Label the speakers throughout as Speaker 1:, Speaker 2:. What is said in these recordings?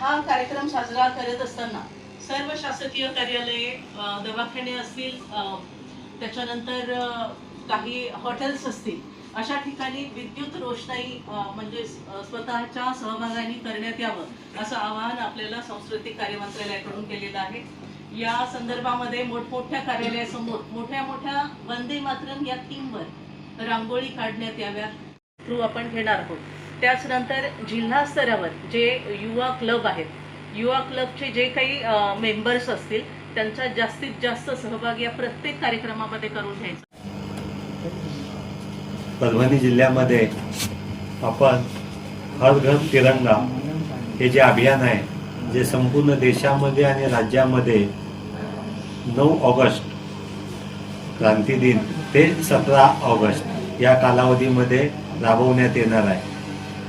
Speaker 1: हा कार्यक्रम साजरा करत असताना सर्व शासकीय कार्यालये, दवाखाने असतील, त्याच्यानंतर काही हॉटेल्स असतील, अशा ठिकाणी विद्युत रोषणाई म्हणजे स्वतःच्या सहभागाने करण्यात यावं असं आवाहन आपल्याला सांस्कृतिक कार्य मंत्रालयाकडून केलेलं आहे। या संदर्भामध्ये मोठमोठ्या कार्यालयासमोर मोठ्या मोठ्या वंदे मातरम या थीमवर रांगोळी काढण्यात याव्या आपण घेणार आहोत। त्याचनंतर जिल्हा स्तरावर जे युवा क्लब आहेत, युवा क्लबचे जे काही मेंबर्स असतील त्यांचा जास्तीत जास्त सहभाग या प्रत्येक कार्यक्रमामध्ये करून घ्यायचा।
Speaker 2: परभणी जिल्ह्यामध्ये आपण हर घर तिरंगा हे जे अभियान आहे, जे संपूर्ण देशामध्ये आणि राज्यामध्ये 9 ऑगस्ट क्रांती दिन ते 17 ऑगस्ट या कालावधीमध्ये राबवण्यात येणार आहे।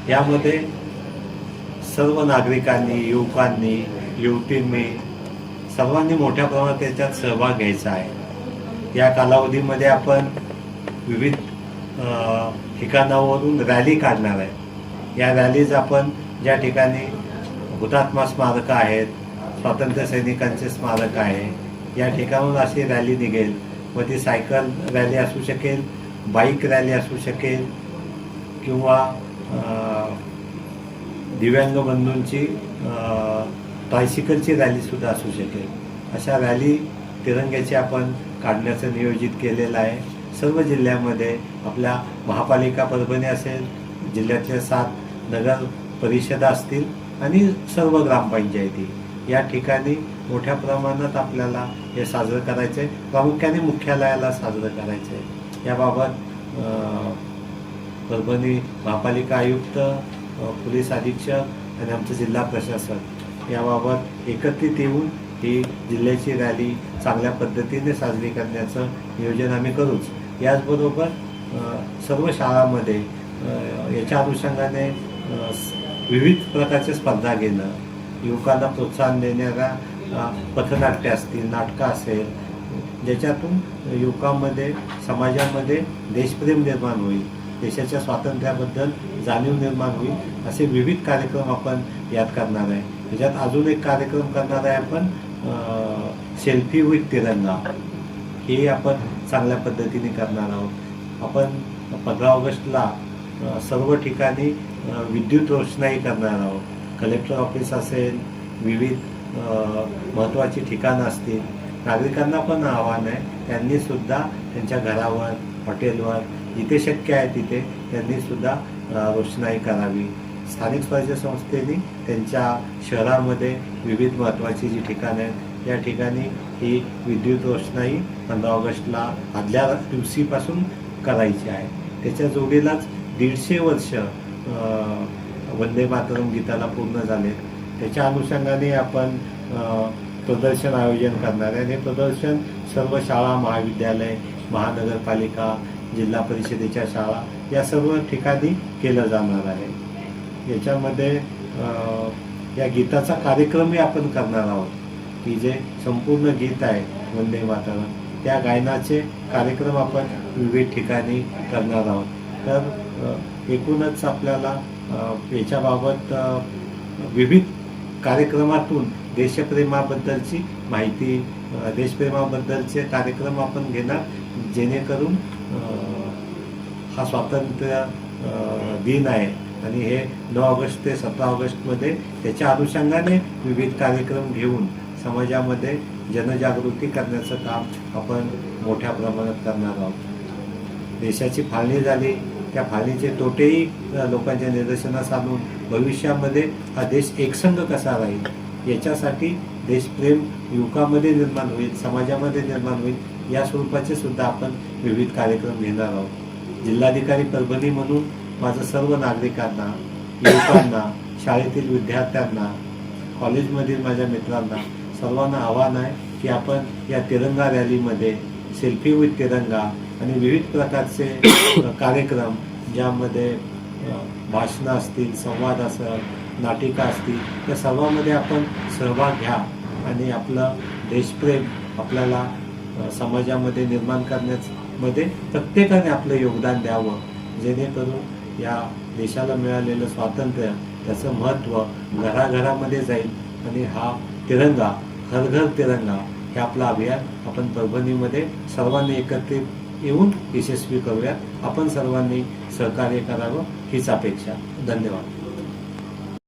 Speaker 2: यामध्ये सर्व नागरिकांनी, युवकांनी, युवतींनी सर्वांनी मोठ्या प्रमाणात त्याच्यात सहभाग घ्यायचा आहे। या कालावधीमध्ये आपण विविध ठिकाणावरून रॅली काढणार आहे। या रॅलीज आपण ज्या ठिकाणी हुतात्मा स्मारक आहेत, स्वातंत्र्य सैनिकांचे स्मारक आहे, या ठिकाणाहून अशी रॅली निघेल व ती सायकल रॅली असू शकेल, बाईक रॅली असू शकेल किंवा दिव्यांग बंधूंची ट्रायसिकलची रॅलीसुद्धा असू शकेल। अशा रॅली तिरंग्याची आपण काढण्याचं नियोजित केलेलं आहे। सर्व जिल्ह्यामध्ये आपल्या महापालिका परभणी असेल, जिल्ह्यातल्या 7 नगर परिषदा असतील आणि सर्व ग्रामपंचायती या ठिकाणी मोठ्या प्रमाणात आपल्याला हे साजरं करायचं आहे। प्रामुख्याने मुख्यालयाला साजरं करायचं आहे। याबाबत परभणी महापालिका आयुक्त, पोलीस अधीक्षक आणि आमचं जिल्हा प्रशासन याबाबत एकत्रित येऊन ही जिल्ह्याची रॅली चांगल्या पद्धतीने साजरी करण्याचं नियोजन आम्ही करूच। याचबरोबर सर्व शाळांमध्ये याच्या अनुषंगाने विविध प्रकारच्या स्पर्धा घेणं, युवकांना प्रोत्साहन देणाऱ्या पथनाट्य असतील, नाटकं असेल, ज्याच्यातून युवकांमध्ये, समाजामध्ये देशप्रेम निर्माण होईल, देशाच्या स्वातंत्र्याबद्दल जाणीव निर्माण होईल, असे विविध कार्यक्रम आपण यात करणार आहे। त्याच्यात अजून एक कार्यक्रम करणार आहे आपण, सेल्फी विथ तिरंगा, हे आपण चांगल्या पद्धतीने करणार आहोत। आपण 15 ऑगस्टला सर्व ठिकाणी विद्युत रोषणाई करणार आहोत। कलेक्टर ऑफिस असेल, विविध महत्त्वाची ठिकाणं असतील, नागरिकांना पण आव्हान आहे, त्यांनीसुद्धा त्यांच्या घरावर, हॉटेलवर, जिथे शक्य आहे तिथे त्यांनीसुद्धा रोषणाई करावी। स्थानिक स्वराज्य संस्थेने त्यांच्या शहरामध्ये विविध महत्त्वाची जी ठिकाणं आहेत या ठिकाणी ही विद्युत रोषणाई 15 ऑगस्टला आदल्या दिवशीपासून करायची आहे। त्याच्या जोडीलाच 150 वर्ष वंदे मातरम गीताला पूर्ण झाले, त्याच्या अनुषंगाने आपण प्रदर्शन आयोजन करणार आहे। हे प्रदर्शन सर्व शाळा, महाविद्यालय, महानगरपालिका, जिल्हा परिषदेच्या शाळा या सर्व ठिकाणी केलं जाणार आहे। याच्यामध्ये या गीताचा कार्यक्रमही आपण करणार आहोत, की जे संपूर्ण गीत आहे वंदे मातरम, त्या गायनाचे कार्यक्रम आपण विविध ठिकाणी करणार आहोत। तर एकूणच आपल्याला याच्याबाबत विविध कार्यक्रमातून देशप्रेमाबद्दलची माहिती, देशप्रेमाबद्दलचे कार्यक्रम आपण घेणार, जेणेकरून हा स्वातंत्र्य दिन आहे आणि हे 9 ऑगस्ट ते 17 ऑगस्टमध्ये त्याच्या अनुषंगाने विविध कार्यक्रम घेऊन समाजामध्ये जनजागृती करण्याचं काम आपण मोठ्या प्रमाणात करणार आहोत। देशाची फाळणी झाली, त्या फाळणीचे तोटेही लोकांच्या निदर्शनास आणून भविष्यामध्ये हा देश एकसंघ कसा राहील याच्यासाठी देशप्रेम युवकांमध्ये निर्माण होईल, समाजामध्ये निर्माण होईल, या स्वरूपाचे सुद्धा आपण विविध कार्यक्रम घेणार आहोत। जिल्हाधिकारी परभणी म्हणून माझं सर्व नागरिकांना, युवकांना, शाळेतील विद्यार्थ्यांना, कॉलेजमधील माझ्या मित्रांना सर्वांना आव्हान आहे की आपण या तिरंगा रॅलीमध्ये सेल्फी विथ तिरंगा आणि विविध प्रकारचे कार्यक्रम, ज्यामध्ये भाषणं असतील, संवाद असेल, नाटिका असतील, या सर्वांमध्ये आपण सहभाग घ्या आणि आपलं देशप्रेम आपल्याला समाजामध्ये निर्माण करण्यामध्ये प्रत्येकाने आपलं योगदान द्यावं, जेणेकरून या देशाला मिळालेलं स्वातंत्र्य त्याचं महत्त्व घराघरामध्ये जाईल आणि हा तिरंगा हर घर तिरंगा हे आपलं अभियान आपण परभणीमध्ये सर्वांनी एकत्रित येऊन यशस्वी करूया. आपण सर्वांनी सहकार्य करावं हीच अपेक्षा. धन्यवाद.